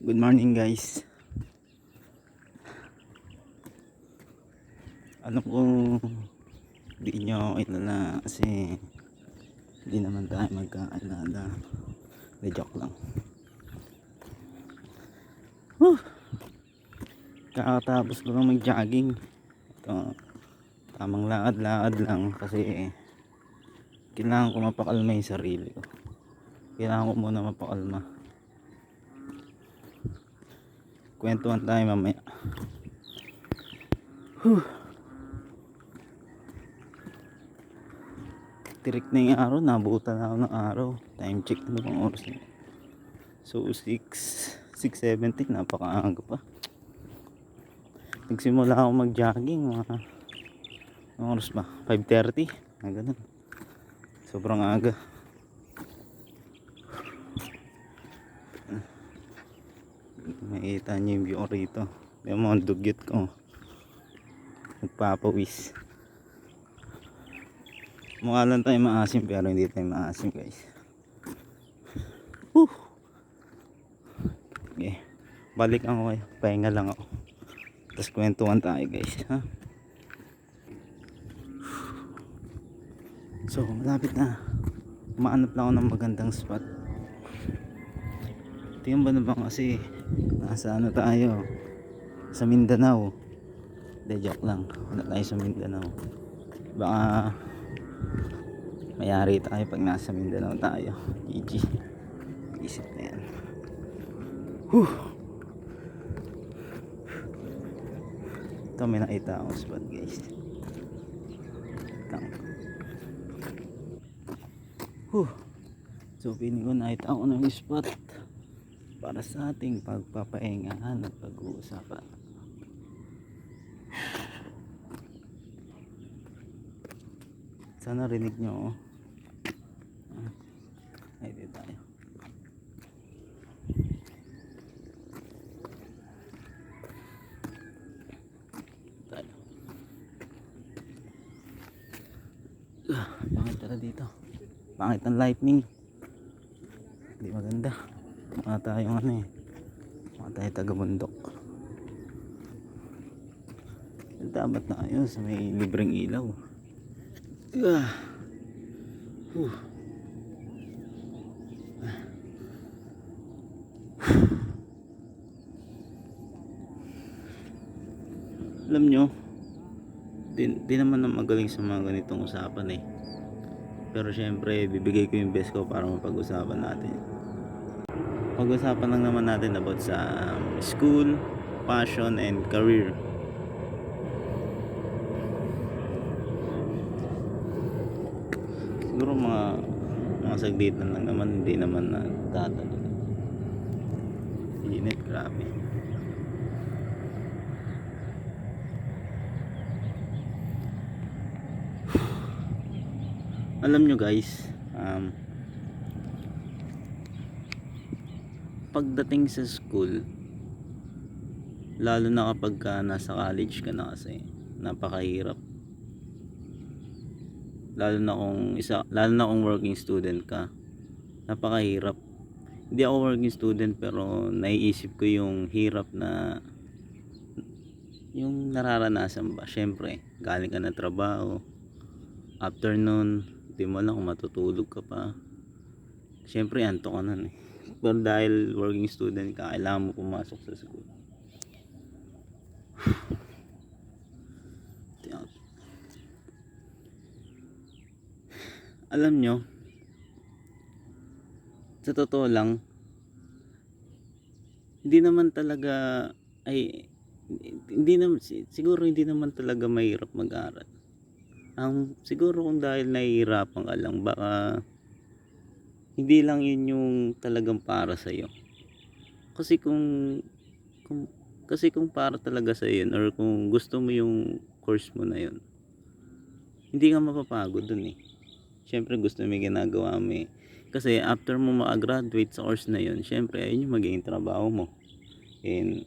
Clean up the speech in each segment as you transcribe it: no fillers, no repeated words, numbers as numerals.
Good morning guys. Alam kong di nyo kilala kasi hindi naman tayo magkaalala. De joke lang. Whew! Kakatapos ko lang mag-jogging. Ito, tamang lakad-lakad lang kasi kailangan ko mapakalma yung sarili ko. Kailangan ko muna mapakalma. Kwentuhan tayo mamaya. Whew! Tirik na yung araw, nabutan na ako ng araw. Time check na bang oras na. So 6:17, napakaaga pa. Nagsimula ako mag-jogging mga anong oras ba? 5:30, ganun. Sobrang aga. Makita niyo yung view rito. Yung mga dugyot ko. Nagpapawis. Mukha lang tayo maasim pero hindi tayo maasim guys. Whew! Okay. Balik ako kayo. Pahinga lang ako. Tapos kwentuhan tayo guys. Ha? So malapit na. Maanap lang ako ng magandang spot. Tingnan ba na ba kasi nasa ano tayo? Sa Mindanao. De joke lang. Wala tayo sa Mindanao. Baka mayari tayo pag nasa Mindanao tayo. GG. Isip na yan. Whew! Ito may nakita akong spot guys. Whew! So piling ko nakita ako ng spot para sa ating pagpapahingahan at pag-uusapan. Sana rinig nyo. Ay dito tayo. Bakit tala dito? Bakit ang lightning? Hindi maganda. Mga tayong ano eh. Mga tayo taga-bundok. Dapat na kayo sa may libreng ilaw. Alam nyo, di naman na magaling sa mga ganitong usapan eh. Pero syempre, bibigay ko yung best ko para mapag-usapan natin. Pag-usapan lang naman natin about sa school, passion, and career. Siguro mga saglitan lang naman, hindi naman na tatanong. Init, grabe. Alam nyo guys, pagdating sa school, lalo na kapag nasa college ka na kasi, napakahirap. Lalo na kung working student ka, napakahirap. Hindi ako working student pero naiisip ko yung hirap na yung nararanasan ba. Syempre, galing ka na trabaho, afternoon, di mo lang kung matutulog ka pa. Syempre, antok ka na eh. Pero dahil working student ka, kailangan mo pumasok sa school. Alam nyo, sa totoo lang, hindi naman talaga siguro hindi naman talaga mahirap mag-aral. Siguro kung dahil nahihirapan ka lang, baka hindi lang yun yung talagang para sa iyo. Kasi kung para talaga sa yun, or kung gusto mo yung course mo na yun, hindi ka mapapagod dun eh. Syempre gusto mo yung ginagawa mo eh. Kasi after mo makagraduate sa course na yun, syempre ayun yung magiging trabaho mo. And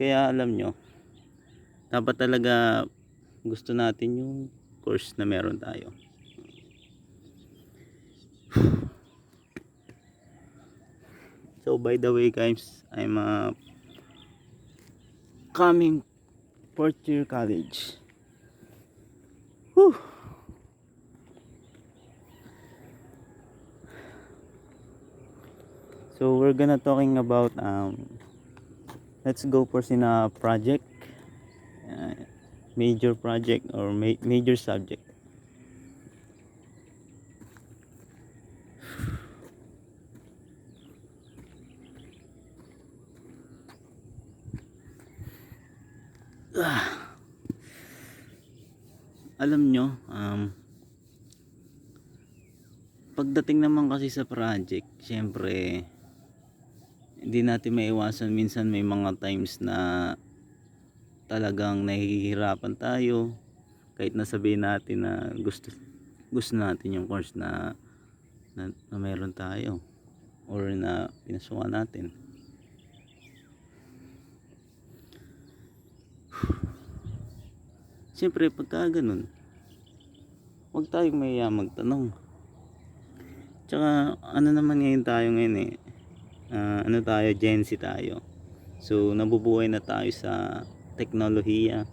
kaya alam nyo, dapat talaga gusto natin yung course na meron tayo. So by the way guys, I'm coming fourth year college. Whew. So we're gonna talking about let's go for a project, uh, major project or major subject. Alam nyo, pagdating naman kasi sa project, syempre hindi natin maiwasan, minsan may mga times na talagang nahihirapan tayo kahit nasabihin natin na gusto natin yung course na meron tayo or na pinasukan natin. Siyempre pagka ganun, huwag tayong mahiya magtanong. Tsaka ano naman ngayon tayo ngayon ano tayo, Gen Z tayo. So nabubuhay na tayo sa teknolohiya.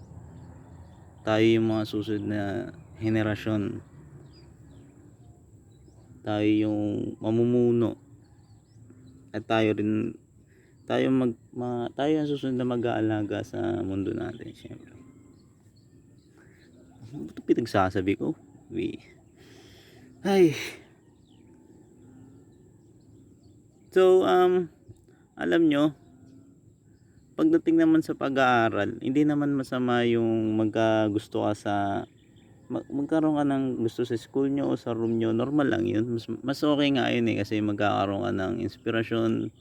Tayo yung mga susunod na henerasyon. Tayo yung mamumuno. At tayo rin tayo tayo ang susunod na mag-aalaga sa mundo natin, syempre. Ano ito pinagsasabi ko? Ay. So, alam nyo, pagdating naman sa pag-aaral, hindi naman masama yung magkagusto ka magkaroon ka ng gusto sa school nyo o sa room nyo. Normal lang yun. Mas okay nga yun kasi magkakaroon ka ng inspirasyon,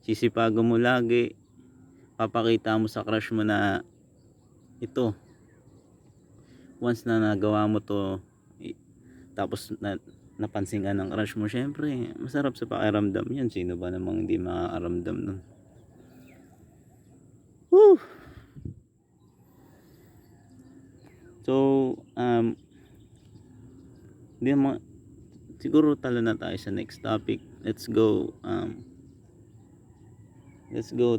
sisipagan mo lagi, papakita mo sa crush mo na ito, once na nagawa mo to, tapos napansin ka ng crush mo, syempre masarap sa pakiramdam yan. Sino ba namang hindi makakaramdam nun? Woo! So hindi siguro talo na tayo sa next topic. Let's go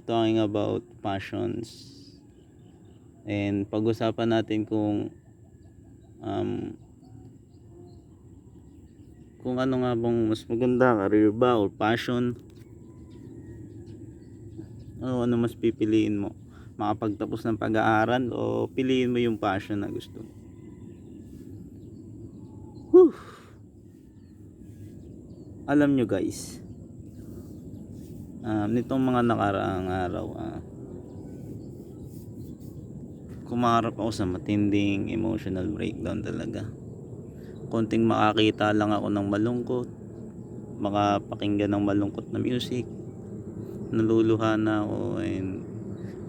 talking about passions, and pag-usapan natin kung ano nga bang mas maganda, career ba or passion. Ano mas pipiliin mo? Makapagtapos ng pag-aaral o piliin mo yung passion na gusto mo? Whew. Alam nyo guys, nitong mga nakaraang araw, kumarap ako sa matinding emotional breakdown talaga. Konting makakita lang ako ng malungkot, makapakinggan ng malungkot na music, naluluha na ako, and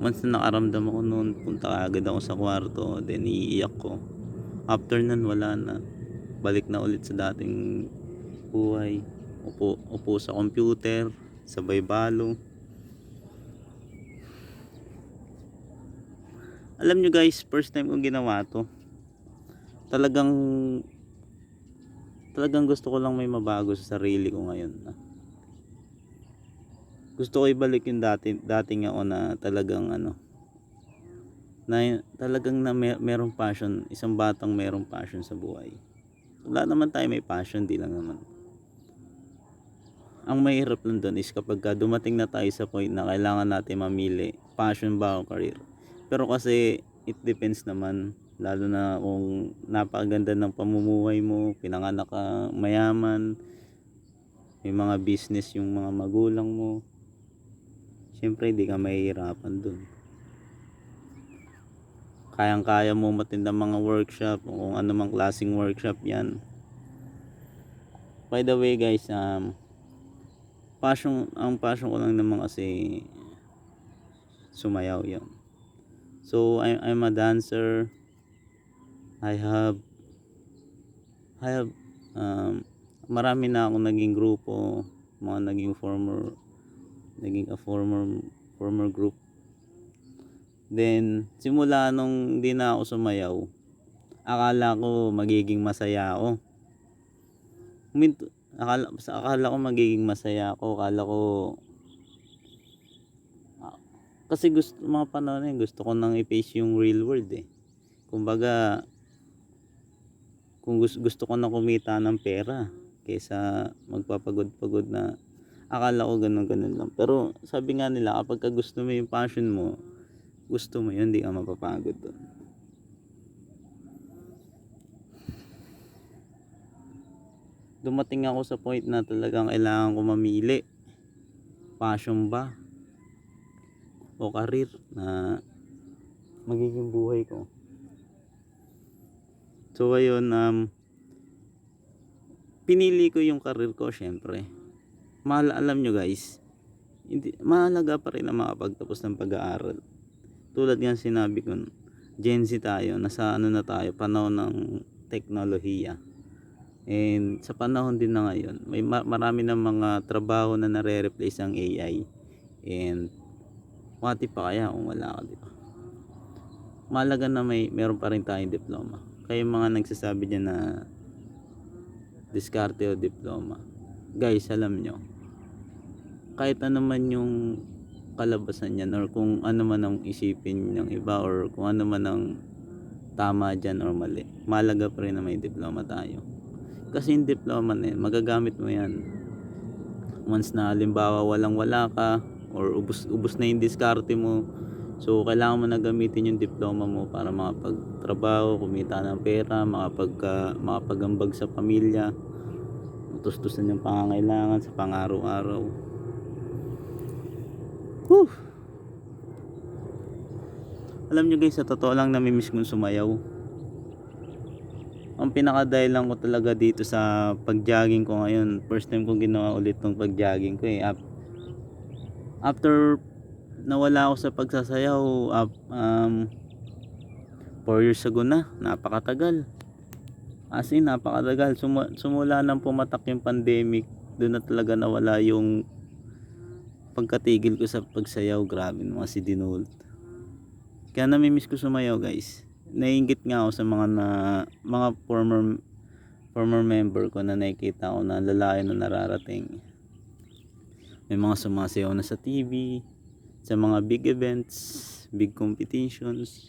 once na nakaramdam ako noon, punta agad ako sa kwarto, then iiyak ko. After nun, wala na, balik na ulit sa dating buhay. Upo sa computer, sabay balo. Alam nyo guys, first time kong ginawa to. Talagang gusto ko lang may mabago sa sarili ko ngayon. Gusto ko ibalik yung dating ako na talagang merong passion, isang batang merong passion sa buhay. Wala naman tayo may passion, di lang naman. Ang mahirap lang doon is kapag dumating na tayo sa point na kailangan natin mamili, passion ba o career. Pero kasi it depends naman, lalo na kung napakaganda ng pamumuhay mo, pinanganak ka mayaman, may mga business yung mga magulang mo, syempre hindi ka mahihirapan dun. Kayang-kaya mo matindang mga workshop o kung ano mang klaseng workshop yan. By the way guys, ang passion ko lang naman kasi sumayaw yun. So I'm a dancer. I have marami na akong naging grupo, mga naging former group. Then simula nung hindi na ako sumayaw, akala ko magiging masaya ako. Akala ko magiging masaya ako. Akala ko Kasi gusto, mga panahon na yun, gusto ko nang i-face yung real world eh. Kumbaga, kung gusto ko na kumita ng pera kaysa magpapagod-pagod na akala ko ganun lang. Pero sabi nga nila, kapag ka gusto mo yung passion mo, gusto mo yun, hindi ka mapapagod doon. Dumating ako sa point na talagang kailangan ko mamili. Passion ba o karir na magiging buhay ko. So ayun, pinili ko yung karir ko syempre. Alam nyo guys, hindi, mahalaga pa rin na makapagtapos ng pag-aaral. Tulad nga sinabi ko, Gen Z tayo, nasa ano na tayo, panahon ng teknolohiya. And sa panahon din na ngayon, may marami ng mga trabaho na nare-replace ang AI. And pati pa kaya kung wala ka, di ba? Mahalaga na meron pa rin tayong diploma. Kaya mga nagsasabi dyan na diskarte o diploma, guys, alam nyo, kahit ano man yung kalabasan yan or kung ano man ang isipin ng iba or kung ano man ang tama dyan or mali, mahalaga pa rin na may diploma tayo. Kasi yung diploma na yan, magagamit mo yan once na halimbawa wala ka or ubus na yung diskarte mo. So kailangan mo na gamitin yung diploma mo para makapagtrabaho, kumita ng pera, makapagambag sa pamilya, matustusan yung pangangailangan sa pang-araw-araw. Whew. Alam nyo guys, sa totoo lang, namimiss kong sumayaw. Ang pinaka-dahilan ko talaga dito sa pag-jogging ko ngayon, first time kong ginawa ulit tong pag-jogging ko eh. After nawala ako sa pagsasayaw, 4 years ago na, napakatagal. As in, napakatagal. Sumula nang pumatak yung pandemic, doon na talaga nawala yung pagkatigil ko sa pagsayaw. Grabe naman si Dinold. Kaya namimiss ko sumayaw guys. Naiinggit nga ako sa mga former member ko na nakikita ko na lalaki na nararating. May mga sumasayaw na sa TV, sa mga big events, big competitions.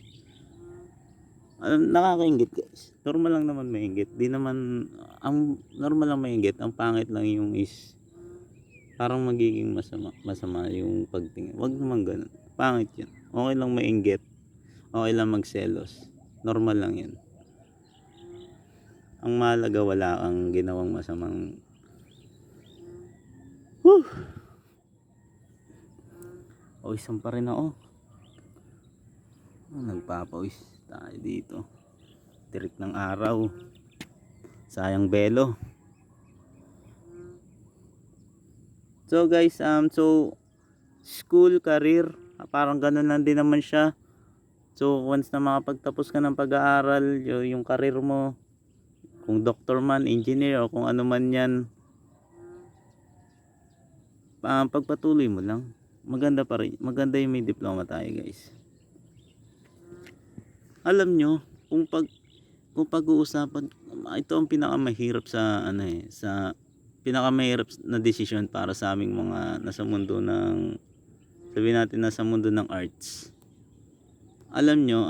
Nakakainggit guys. Normal lang naman mainggit. Di naman, ang normal lang mainggit. Ang pangit lang yung is parang magiging masama yung pagtingin. Wag naman ganun. Pangit yun. Okay lang mainggit. Okay lang magselos. Normal lang yun. Ang mahalaga wala kang ginawang masamang. Whew! Pawisan pa rin ako. Nagpapawis tayo dito. Tirik ng araw. Sayang belo. So guys, school, career, parang ganun lang din naman siya. So once na makapagtapos ka ng pag-aaral, yung career mo, kung doctor man, engineer, o kung ano man yan, pagpatuloy mo lang. Maganda pa rin. Maganda yung may diploma tayo guys. Alam nyo, kung pag-uusapan, ito ang pinakamahirap sa pinakamahirap na desisyon para sa aming mga nasa mundo ng, sabihin natin nasa mundo ng arts. Alam nyo,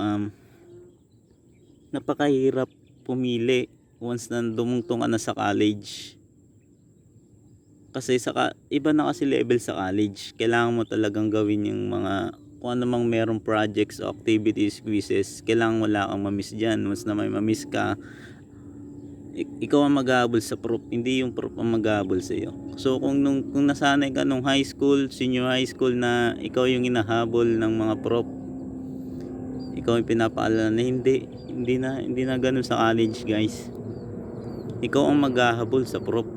napakahirap pumili once na dumungtong ka na sa college. Kasi iba na kasi level sa college. Kailangan mo talagang gawin yung mga kung ano mang merong projects o activities, quizzes. Kailangan wala kang mamiss dyan. Once na may mamiss ka, ikaw ang mag-ahabol sa prof, hindi yung prof ang mag-ahabol sa iyo. So kung nasanay ka nung high school, senior high school na ikaw yung inahabol ng mga prof, ikaw yung pinapaalala na hindi na ganun sa college guys. Ikaw ang maghahabol sa prof.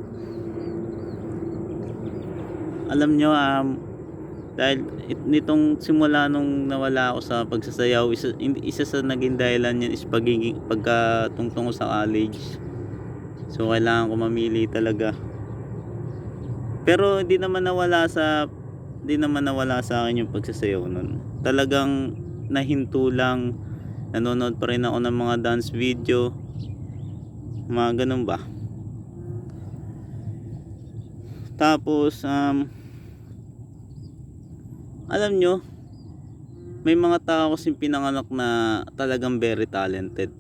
Alam nyo, dahil nitong simula nung nawala ako sa pagsasayaw, isa sa naging dahilan yan is pagkatungtong ko sa college. So kailangan ko mamili talaga. Pero hindi naman nawala sa akin yung pagsasayaw nun. Talagang nahinto lang. Nanonood pa rin ako ng mga dance video, mga ganun ba. Tapos alam nyo, May mga tao kasing pinanganak na talagang very talented.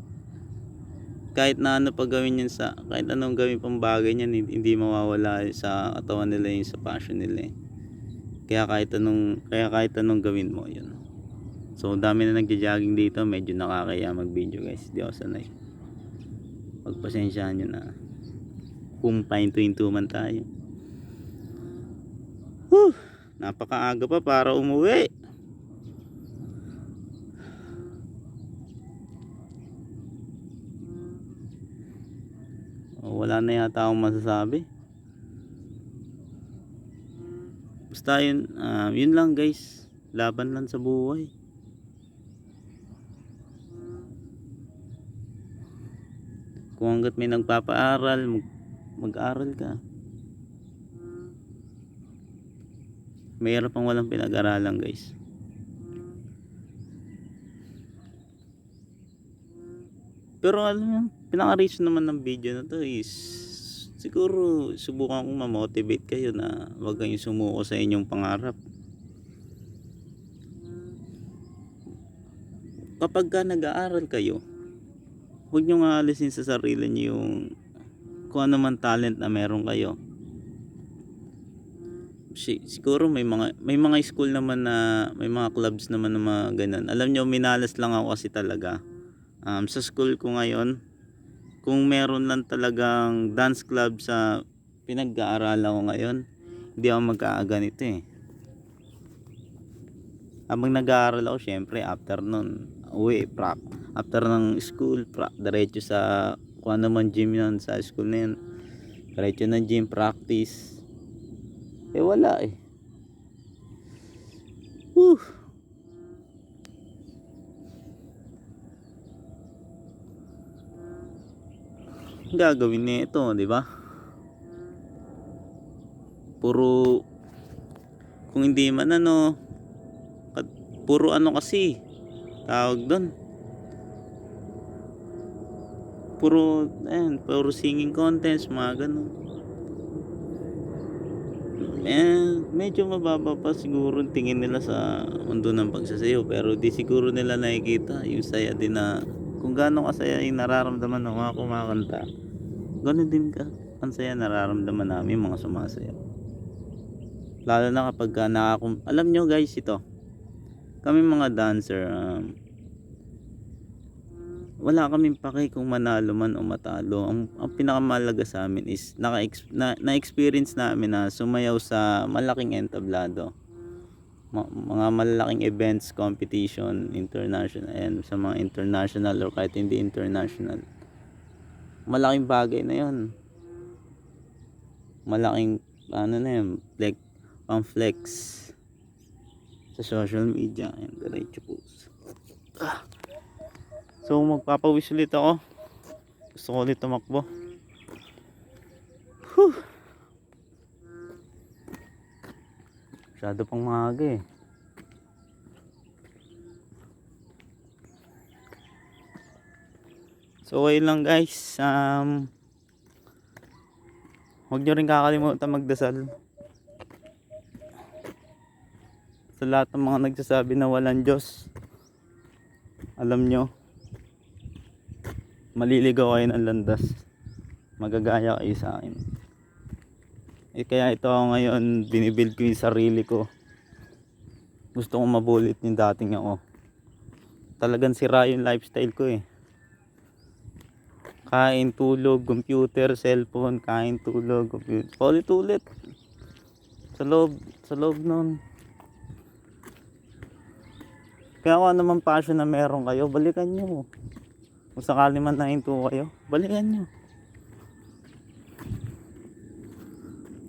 Kahit na ano pa gawin yan sa, kahit anong gawin pang bagay niyan, hindi mawawala sa katawan nila yung sa passion nila eh. Kaya kahit anong gawin mo, yun. So, dami na nagja-jogging dito, medyo nakakaya mag-video guys, di ako sanay. Pagpasensyahan nyo na. Kung pahinto-hinto man tayo. Whew! Napakaaga pa para umuwi. Wala na yata akong masasabi. Basta yun, yun lang guys. Laban lang sa buhay. Kung hanggat may nagpapaaral, mag-aral ka. Mayroon pang walang pinag-aralan guys. Pero alam mo, pinaka-reason naman ng video na to is siguro subukan kong ma-motivate kayo na huwag kayong sumuko sa inyong pangarap. Kapag ka nag-aaral kayo, huwag nyo nga alisin sa sarili nyo yung kung ano man talent na meron kayo. Siguro may mga school naman na may mga clubs naman na mga ganun. Alam nyo, minalas lang ako kasi talaga. Sa school ko ngayon, kung meron lang talagang dance club sa pinag-aaralan ko ngayon, hindi ako magkakaganito eh. Habang nag-aaral ako, syempre after nun, uwi, after ng school, diretso sa kung ano man gym yun sa school na yun, diretso ng gym, practice. Wala eh. Whew. Gagawin niya ito, di ba? Puro kung hindi man puro kasi tawag doon. Puro singing contest, mga ganun. Medyo mababa pa siguro tingin nila sa mundo ng pagsasayaw, pero di siguro nila nakikita yung saya din na kung gaano kasaya yung nararamdaman ng mga kumakanta, gano'n din ka ang saya nararamdaman namin mga sumasayaw. Lalo na kapag alam nyo guys, ito kami mga dancer, wala kaming pake kung manalo man o matalo. Ang pinakamahalaga sa amin is na-experience namin na sumayaw sa malaking entablado, mga malalaking events, competition, international, and sa mga international or kahit hindi international. Malaking bagay na yun. Malaking pang-flex sa social media. Ayan, diretso po. So magpapawis ulit ako. Gusto ko ulit tumakbo. Masyado pang maaga eh. So okay lang guys. Huwag nyo rin kakalimutan magdasal. Sa lahat ng mga nagsasabi na walang Diyos, alam nyo, maliligaw kayo ng landas, magagaya kayo sa akin. Kaya ito ako ngayon, binibuild ko yung sarili ko. Gusto kong mabulit yung dating ako. Talagang sira yung lifestyle ko eh. Kain, tulog, computer, cellphone, kain, tulog, computer, ulit-ulit sa loob nun. Kaya kung naman passion na meron kayo, balikan nyo. Kung sakali man nahinto kayo, balikan nyo.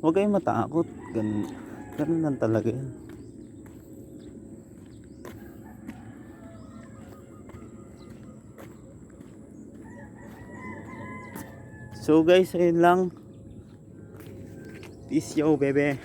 Huwag kayong matakot. Ganun lang talaga yan. So guys, ayun lang. Peace yo, bebe.